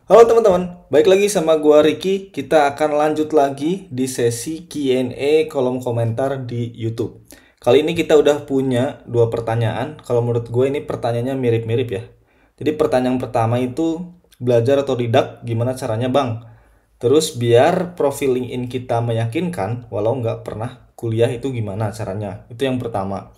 Halo teman-teman, baik lagi sama gua Ricky. Kita akan lanjut lagi di sesi Q&A kolom komentar di YouTube. Kali ini kita udah punya dua pertanyaan. Kalau menurut gue ini pertanyaannya mirip-mirip ya. Jadi pertanyaan pertama itu belajar otodidak gimana caranya bang? Terus biar profil LinkedIn kita meyakinkan walau nggak pernah kuliah itu gimana caranya. Itu yang pertama.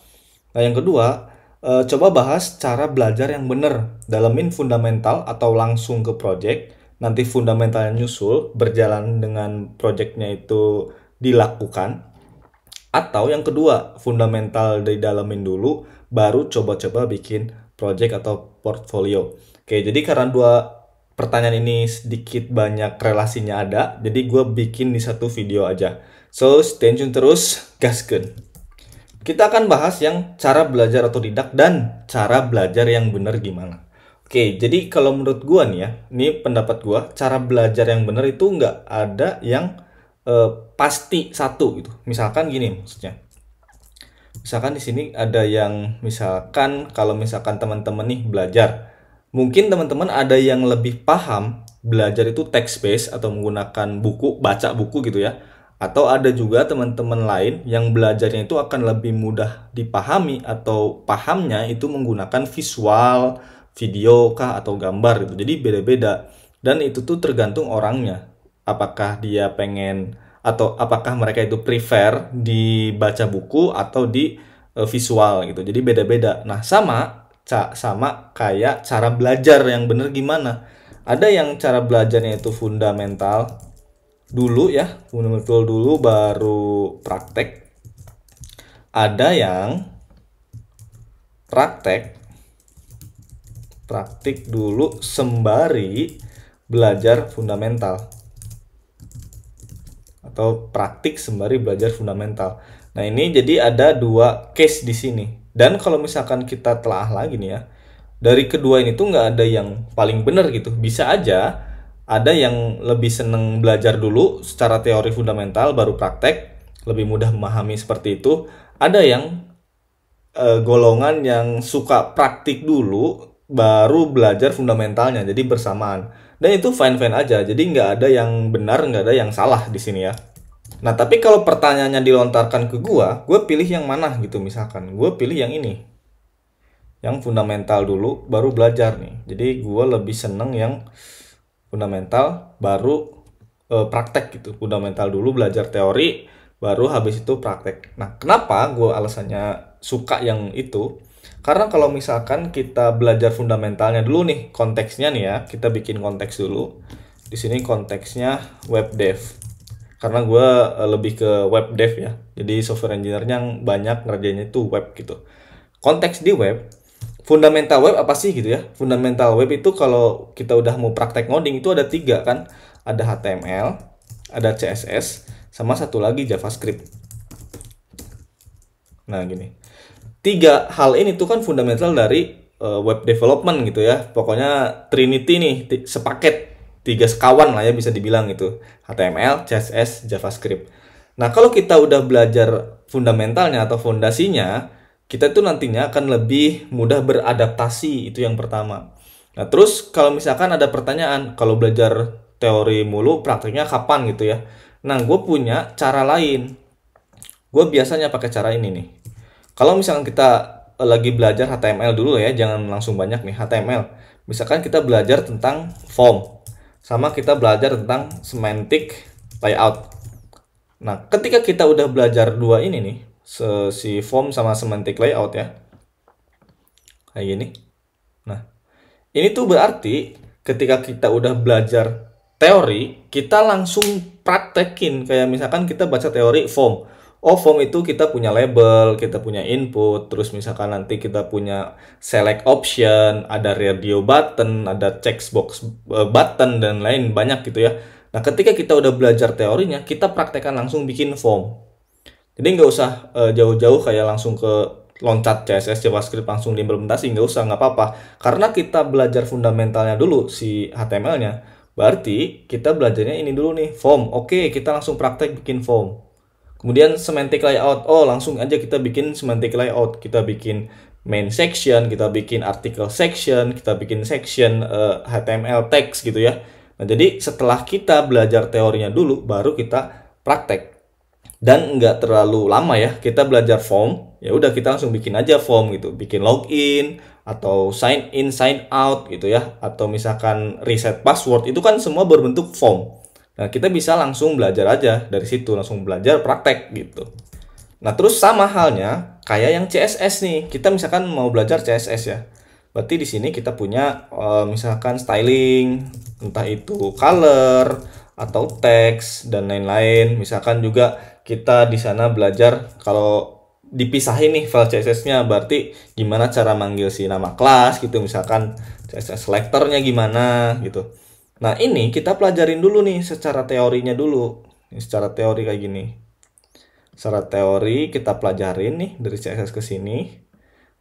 Nah, yang kedua, coba bahas cara belajar yang benar. Dalamin fundamental atau langsung ke project. Nanti fundamentalnya nyusul, berjalan dengan projectnya itu dilakukan. Atau yang kedua, fundamental didalamin dulu, baru coba-coba bikin project atau portfolio. Oke, jadi karena dua pertanyaan ini sedikit banyak relasinya ada, jadi gue bikin di satu video aja. So, stay tune terus, gaskeun. Kita akan bahas yang cara belajar otodidak dan cara belajar yang benar gimana. Oke, jadi kalau menurut gua nih ya, ini pendapat gua, cara belajar yang benar itu nggak ada yang pasti satu gitu. Misalkan gini maksudnya. Misalkan di sini ada yang misalkan kalau misalkan teman-teman nih belajar, mungkin teman-teman ada yang lebih paham belajar itu text based atau menggunakan buku, baca buku gitu ya. Atau ada juga teman-teman lain yang belajarnya itu akan lebih mudah dipahami atau pahamnya itu menggunakan visual, video kah atau gambar gitu. Jadi beda-beda. Dan itu tuh tergantung orangnya. Apakah dia pengen atau apakah mereka itu prefer dibaca buku atau di visual gitu. Jadi beda-beda. Nah, sama kayak cara belajar yang bener gimana. Ada yang cara belajarnya itu fundamental dulu ya, fundamental dulu baru praktek. Ada yang praktek praktik dulu sembari belajar fundamental atau praktik sembari belajar fundamental. Nah, ini jadi ada dua case di sini. Dan kalau misalkan kita telah lagi nih ya, dari kedua ini tuh nggak ada yang paling benar gitu. Bisa aja ada yang lebih seneng belajar dulu secara teori fundamental baru praktek, lebih mudah memahami seperti itu. Ada yang golongan yang suka praktik dulu baru belajar fundamentalnya, jadi bersamaan. Dan itu fine-fine aja, jadi nggak ada yang benar, nggak ada yang salah di sini ya. Nah, tapi kalau pertanyaannya dilontarkan ke gue pilih yang mana gitu misalkan. Gue pilih yang ini. Yang fundamental dulu baru belajar nih. Jadi gue lebih seneng yang fundamental baru praktek gitu. Fundamental dulu belajar teori baru habis itu praktek. Nah, kenapa gue alasannya suka yang itu? Karena kalau misalkan kita belajar fundamentalnya dulu nih, konteksnya nih ya, kita bikin konteks dulu. Di sini konteksnya web dev. Karena gue lebih ke web dev ya. Jadi software engineer-nya yang banyak ngerjainnya itu web gitu. Konteks di web, fundamental web apa sih gitu ya? Fundamental web itu kalau kita udah mau praktek ngoding itu ada tiga kan. Ada HTML, ada CSS, sama satu lagi JavaScript. Nah gini, tiga hal ini tuh kan fundamental dari web development gitu ya. Pokoknya Trinity nih, sepaket, tiga sekawan lah ya bisa dibilang gitu. HTML, CSS, JavaScript. Nah, kalau kita udah belajar fundamentalnya atau fondasinya, kita tuh nantinya akan lebih mudah beradaptasi, itu yang pertama. Nah, terus kalau misalkan ada pertanyaan, kalau belajar teori mulu, prakteknya kapan gitu ya. Nah, gue punya cara lain. Gue biasanya pakai cara ini nih. Kalau misalkan kita lagi belajar HTML dulu ya, jangan langsung banyak nih HTML. Misalkan kita belajar tentang form, sama kita belajar tentang semantic layout. Nah, ketika kita udah belajar dua ini nih, si form sama semantic layout ya, kayak gini. Nah, ini tuh berarti ketika kita udah belajar teori, kita langsung praktekin. Kayak misalkan kita baca teori form. Oh, form itu kita punya label, kita punya input, terus misalkan nanti kita punya select option, ada radio button, ada checkbox button, dan lain banyak gitu ya. Nah, ketika kita udah belajar teorinya, kita praktekkan langsung bikin form. Jadi nggak usah jauh-jauh kayak langsung ke loncat CSS, JavaScript langsung diimplementasi, nggak usah, nggak apa-apa. Karena kita belajar fundamentalnya dulu, si HTML-nya, berarti kita belajarnya ini dulu nih, form. Oke, kita langsung praktek bikin form. Kemudian semantic layout, oh langsung aja kita bikin semantic layout. Kita bikin main section, kita bikin article section, kita bikin section HTML text gitu ya. Nah, jadi setelah kita belajar teorinya dulu, baru kita praktek. Dan nggak terlalu lama ya, kita belajar form, ya udah kita langsung bikin aja form gitu, bikin login atau sign in, sign out gitu ya, atau misalkan reset password, itu kan semua berbentuk form. Nah, kita bisa langsung belajar aja dari situ, langsung belajar praktek gitu. Nah, terus sama halnya kayak yang CSS nih. Kita misalkan mau belajar CSS ya. Berarti di sini kita punya misalkan styling, entah itu color atau teks dan lain-lain. Misalkan juga kita di sana belajar kalau dipisahin nih file CSS-nya, berarti gimana cara manggil si nama kelas gitu, misalkan CSS selectornya gimana gitu. Nah, ini kita pelajarin dulu nih secara teorinya dulu. Secara teori kayak gini. Secara teori kita pelajarin nih dari CSS ke sini.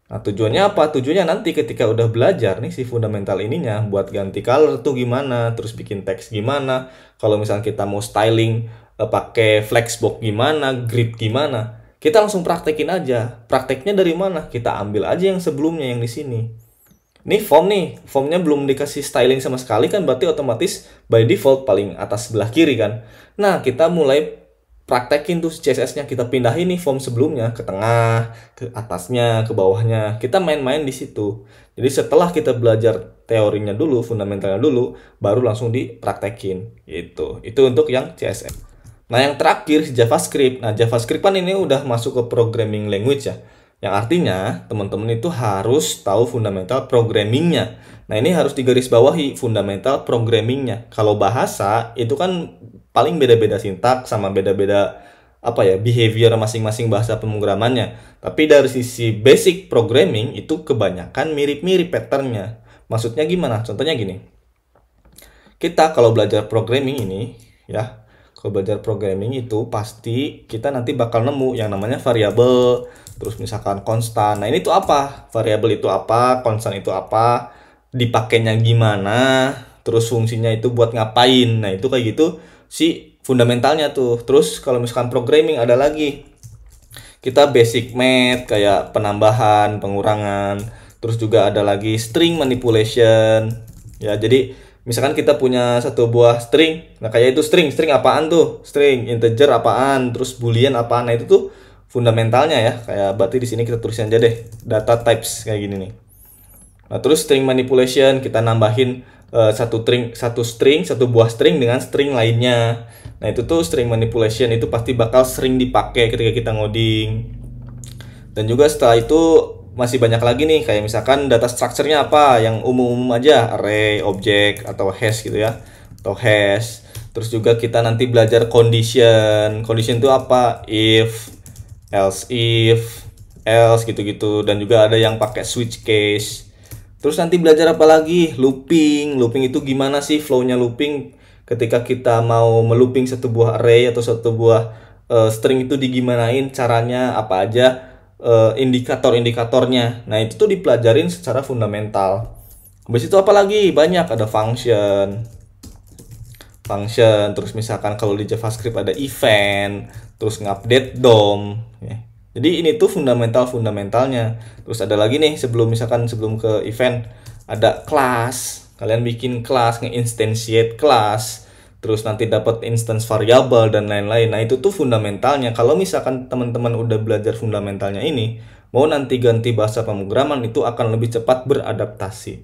Nah, tujuannya apa? Tujuannya nanti ketika udah belajar nih si fundamental ininya, buat ganti color tuh gimana, terus bikin teks gimana. Kalau misalnya kita mau styling pakai flexbox gimana, grid gimana, kita langsung praktekin aja. Prakteknya dari mana? Kita ambil aja yang sebelumnya yang di sini. Ini form nih, formnya belum dikasih styling sama sekali kan, berarti otomatis by default paling atas sebelah kiri kan. Nah, kita mulai praktekin tuh CSS-nya, kita pindahin nih form sebelumnya ke tengah, ke atasnya, ke bawahnya. Kita main-main di situ. Jadi setelah kita belajar teorinya dulu, fundamentalnya dulu, baru langsung dipraktekin gitu. Itu untuk yang CSS. Nah, yang terakhir JavaScript. Nah, JavaScript kan ini udah masuk ke programming language ya. Yang artinya teman-teman itu harus tahu fundamental programmingnya. Nah, ini harus digarisbawahi fundamental programmingnya. Kalau bahasa itu kan paling beda-beda sintaks sama beda-beda apa ya, behavior masing-masing bahasa pemrogramannya. Tapi dari sisi basic programming itu kebanyakan mirip-mirip patternnya. Maksudnya gimana? Contohnya gini. Kita kalau belajar programming ini ya, kalau belajar programming itu pasti kita nanti bakal nemu yang namanya variabel, terus misalkan konstan. Nah, ini tuh apa? Variabel itu apa? Konstan itu apa? Dipakainya gimana? Terus fungsinya itu buat ngapain? Nah, itu kayak gitu si fundamentalnya tuh. Terus kalau misalkan programming ada lagi. Kita basic math kayak penambahan, pengurangan. Terus juga ada lagi string manipulation. Ya, jadi misalkan kita punya satu buah string. Nah, kayak itu string apaan tuh? String integer apaan? Terus boolean apaan? Nah, itu tuh fundamentalnya ya. Kayak berarti di sini kita tulisin aja deh data types kayak gini nih. Nah, terus string manipulation kita nambahin satu buah string dengan string lainnya. Nah, itu tuh string manipulation itu pasti bakal sering dipakai ketika kita ngoding. Dan juga setelah itu masih banyak lagi nih, kayak misalkan data structure-nya apa, yang umum-umum aja, array, object, atau hash gitu ya, atau hash. Terus juga kita nanti belajar condition. Condition itu apa? If, else gitu-gitu. Dan juga ada yang pakai switch case. Terus nanti belajar apa lagi? Looping. Looping itu gimana sih flow-nya looping? Ketika kita mau melooping satu buah array atau satu buah string itu digimanain caranya, apa aja indikator-indikatornya. Nah, itu tuh dipelajarin secara fundamental. Habis itu apa lagi? Banyak, ada function. Terus misalkan kalau di JavaScript ada event, terus ngupdate DOM ya. Jadi ini tuh fundamentalnya. Terus ada lagi nih sebelum ke event ada kelas. Kalian bikin kelas, nge-instantiate kelas, terus nanti dapat instance variable dan lain-lain. Nah, itu tuh fundamentalnya. Kalau misalkan teman-teman udah belajar fundamentalnya ini, mau nanti ganti bahasa pemrograman itu akan lebih cepat beradaptasi.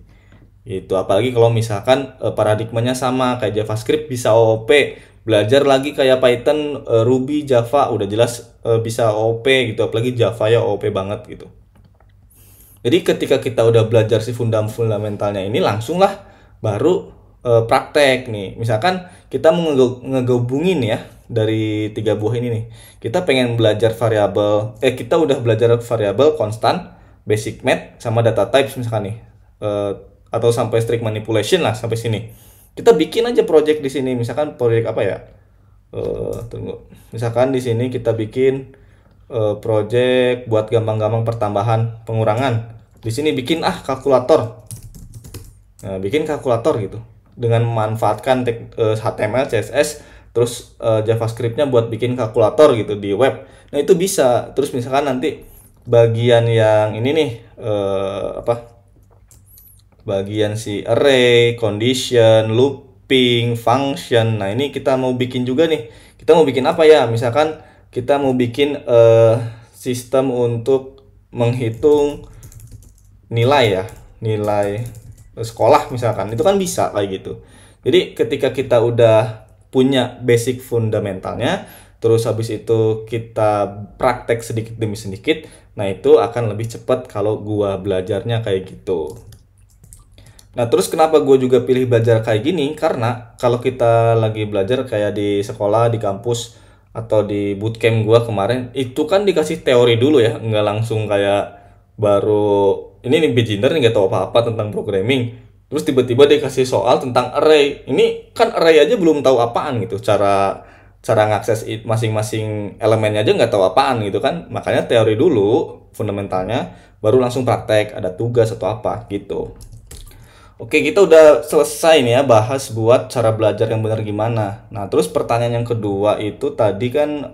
Itu apalagi kalau misalkan paradigmanya sama kayak JavaScript bisa OOP, belajar lagi kayak Python, Ruby, Java udah jelas bisa OOP gitu, apalagi Java ya OOP banget gitu. Jadi ketika kita udah belajar si fundamentalnya ini, langsung lah baru praktek nih. Misalkan kita mau ngegabungin ya dari 3 buah ini nih. Kita pengen belajar variabel, kita udah belajar variabel, konstan, basic math sama data types misalkan nih. Atau sampai string manipulation lah sampai sini. Kita bikin aja project di sini. Misalkan project apa ya? Tunggu. Misalkan di sini kita bikin project buat gampang-gampang pertambahan, pengurangan. Di sini bikin kalkulator. Nah, bikin kalkulator gitu. Dengan memanfaatkan HTML, CSS, terus JavaScript-nya buat bikin kalkulator gitu di web. Nah, itu bisa. Terus misalkan nanti bagian yang ini nih bagian si array, condition, loop, looping, function. Nah, ini kita mau bikin juga nih. Kita mau bikin apa ya? Misalkan kita mau bikin sistem untuk menghitung nilai ya, nilai sekolah misalkan. Itu kan bisa kayak gitu. Jadi ketika kita udah punya basic fundamentalnya, terus habis itu kita praktek sedikit demi sedikit, nah itu akan lebih cepat kalau gua belajarnya kayak gitu. Nah, terus kenapa gue juga pilih belajar kayak gini? Karena kalau kita lagi belajar kayak di sekolah, di kampus, atau di bootcamp gue kemarin, itu kan dikasih teori dulu ya, nggak langsung kayak baru, ini nih beginner nih nggak tahu apa-apa tentang programming. Terus tiba-tiba dikasih soal tentang array. Ini kan array aja belum tahu apaan gitu, cara cara ngakses masing-masing elemennya aja nggak tahu apaan gitu kan. Makanya teori dulu, fundamentalnya, baru langsung praktek, ada tugas atau apa gitu. Oke, kita udah selesai nih ya bahas buat cara belajar yang benar gimana. Nah, terus pertanyaan yang kedua itu tadi kan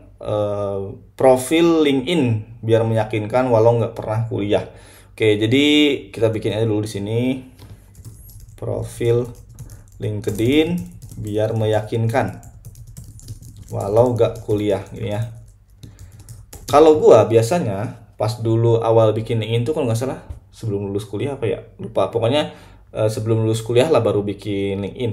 profil LinkedIn biar meyakinkan walau nggak pernah kuliah. Oke, jadi kita bikin aja dulu di sini profil LinkedIn biar meyakinkan walau nggak kuliah gini ya. Kalau gua biasanya pas dulu awal bikin LinkedIn tuh kalau nggak salah sebelum lulus kuliah apa ya, lupa, pokoknya sebelum lulus kuliah lah baru bikin LinkedIn.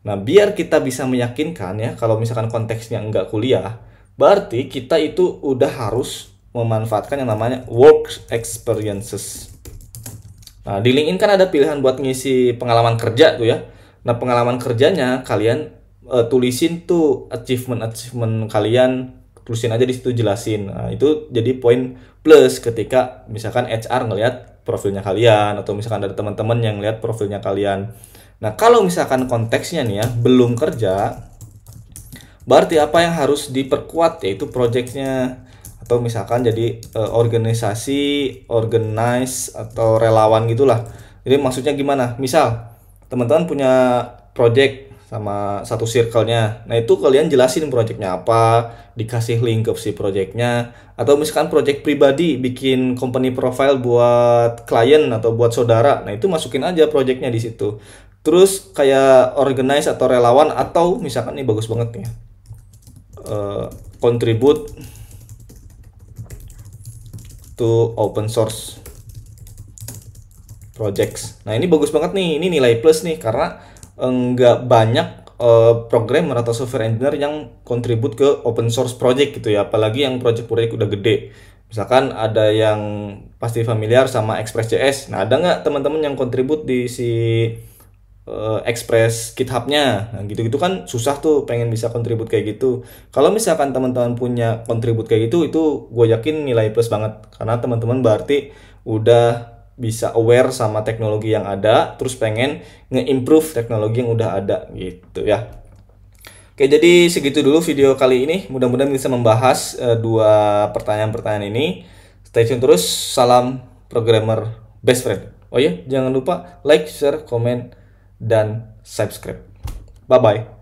Nah, biar kita bisa meyakinkan ya, kalau misalkan konteksnya enggak kuliah, berarti kita itu udah harus memanfaatkan yang namanya work experiences. Nah, di LinkedIn kan ada pilihan buat ngisi pengalaman kerja tuh ya. Nah, pengalaman kerjanya kalian tulisin tuh achievement kalian, tulisin aja di situ, jelasin. Nah, itu jadi poin plus ketika misalkan HR ngelihat profilnya kalian, atau misalkan ada teman-teman yang lihat profilnya kalian. Nah, kalau misalkan konteksnya nih ya belum kerja, berarti apa yang harus diperkuat yaitu projectnya, atau misalkan jadi organisasi, organize atau relawan gitulah. Jadi maksudnya gimana? Misal teman-teman punya project sama satu circle-nya. Nah, itu kalian jelasin project-nya apa, dikasih link ke si project-nya, atau misalkan project pribadi, bikin company profile buat klien atau buat saudara. Nah, itu masukin aja project-nya di situ. Terus kayak organize atau relawan, atau misalkan ini bagus banget nih. Contribute to open source projects. Nah, ini bagus banget nih. Ini nilai plus nih karena nggak banyak programmer atau software engineer yang kontribut ke open source project gitu ya, apalagi yang project-project udah gede. Misalkan ada yang pasti familiar sama Express.js. Nah, ada nggak teman-teman yang kontribut di si Express GitHub-nya? Nah, gitu-gitu kan susah tuh pengen bisa kontribut kayak gitu. Kalau misalkan teman-teman punya kontribut kayak gitu, itu gue yakin nilai plus banget. Karena teman-teman berarti udah bisa aware sama teknologi yang ada, terus pengen nge-improve teknologi yang udah ada gitu ya. Oke, jadi segitu dulu video kali ini. Mudah-mudahan bisa membahas dua pertanyaan-pertanyaan ini. Stay tune terus. Salam programmer best friend. Oh iya, jangan lupa like, share, komen, dan subscribe. Bye-bye.